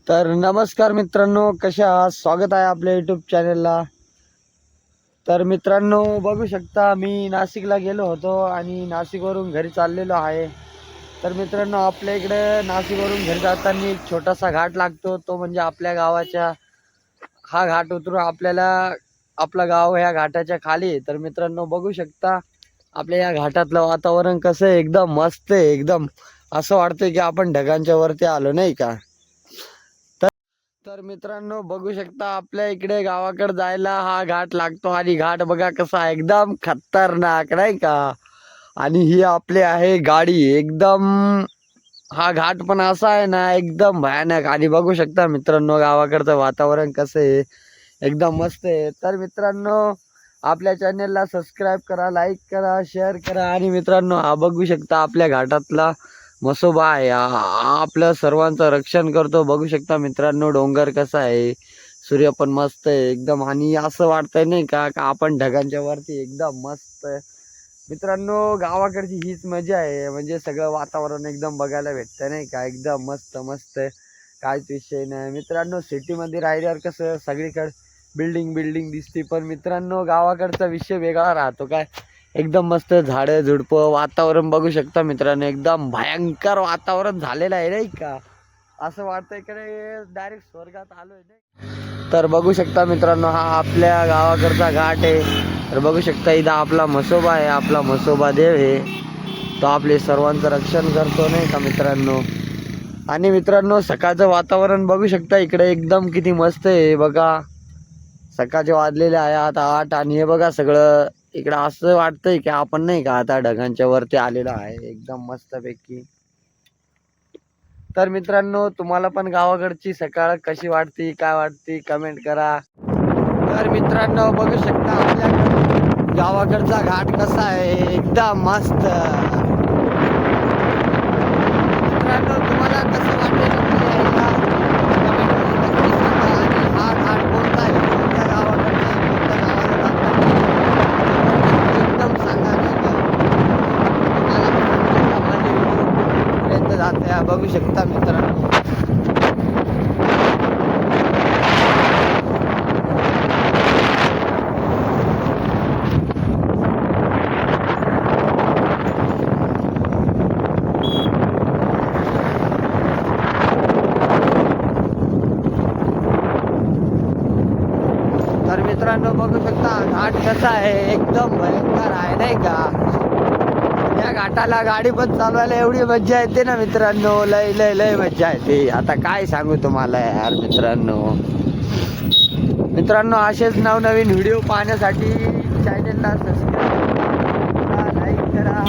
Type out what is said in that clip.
तर नमस्कार मित्रांनो, कसे आहात? स्वागत आहे आपल्या यूट्यूब चॅनलला. तर मित्रांनो, बघू शकता मी नाशिकला गेलो होतो आणि नाशिकवरून घरी चाललेलो आहे. तर मित्रांनो, आपल्या इकडे नाशिकवरून घरी जाताना एक छोटासा घाट लागतो, तो म्हणजे आपल्या गावाच्या हा घाट उतरून आपल्याला आपलं गाव ह्या घाटाच्या खाली आहे. तर मित्रांनो, बघू शकता आपल्या या घाटातलं वातावरण कसं आहे, एकदम मस्त आहे. एकदम असं वाटतंय की आपण ढगांच्या वरती आलो, नाही का? तर मित्रांनो, बघू शकता आपल्या इकडे गावाकडे जायला हा घाट लागतो आणि घाट बघा कसा आहे, एकदम खतरनाक, नाही का? आणि ही आपली आहे गाडी एकदम. हा घाट पण असा आहे ना, एकदम भयानक. आणि बघू शकता मित्रांनो, गावाकडचं वातावरण कसं आहे, एकदम मस्त आहे. तर मित्रांनो, आपल्या चॅनलला सबस्क्राईब करा, लाईक करा, शेअर करा. आणि मित्रांनो, हा बघू शकता आपल्या घाटातला म्हसोबा आहे. हा आपलं सर्वांचं रक्षण करतो. बघू शकता मित्रांनो, डोंगर कसा आहे, सूर्य पण मस्त आहे एकदम. आणि असं वाटतंय नाही का आपण ढगांच्या वरती एकदम मस्त. मित्रांनो, गावाकडची हीच मजा आहे, म्हणजे सगळं वातावरण एकदम बघायला भेटतं, नाही का? एकदम मस्त मस्त, काहीच विषय नाही. मित्रांनो, सिटीमध्ये राहिल्यावर कसं सगळीकडे बिल्डिंग बिल्डिंग दिसते, पण मित्रांनो गावाकडचा विषय वेगळा राहतो. काय एकदम मस्त झाडं झुडपं, वातावरण बघू शकता मित्रांनो, एकदम भयंकर वातावरण झालेलं आहे, नाही का? असं वाटतंय की डायरेक्ट स्वर्गात आलोय, नाही? तर बघू शकता मित्रांनो, हा आपल्या गावाकडचा घाट आहे. तर बघू शकता इथं आपला म्हसोबा आहे, आपला म्हसोबा देव आहे. तो आपले सर्वांचं रक्षण करतो, नाही का मित्रांनो? आणि मित्रांनो, सकाळचं वातावरण बघू शकता इकडे एकदम किती मस्त आहे बघा. सकाळचे वाजलेले आहे आता 8 आणि हे बघा सगळं इकडं असं वाटतंय की आपण नाही का आता ढगांच्या वरती आलेलो आहे, एकदम मस्तपैकी. तर मित्रांनो, तुम्हाला पण गावाकडची सकाळ कशी वाटते, काय वाटते, कमेंट करा. तर मित्रांनो, बघू शकता आपल्या गावाकडचा घाट कसा आहे, एकदम मस्त. मित्रांनो, तुम्हाला कसं वाटते नक्की यायला comment मध्ये नक्की सांगा. आणि हा घाट कोणता आहे, कोणत्या गावाकडचा आहे, कोणत्या गावाला जातात, एकदम सांगा, नाही का? तुम्हाला पण समजेल का माझे व्हिडिओ कुठपर्यंत जाते. बघू शकता मित्रांनो. तर मित्रांनो, बघू शकता घाट कसा आहे, एकदम भयंकर आहे, नाही का? या घाटाला गाडी पण चालवायला एवढी मज्जा येते ना मित्रांनो, लय लय लय मज्जा येते. आता काय सांगू तुम्हाला यार मित्रांनो. मित्रांनो, असेच नवनवीन व्हिडिओ पाहण्यासाठी चॅनलला सबस्क्राईब करा, लाईक करा.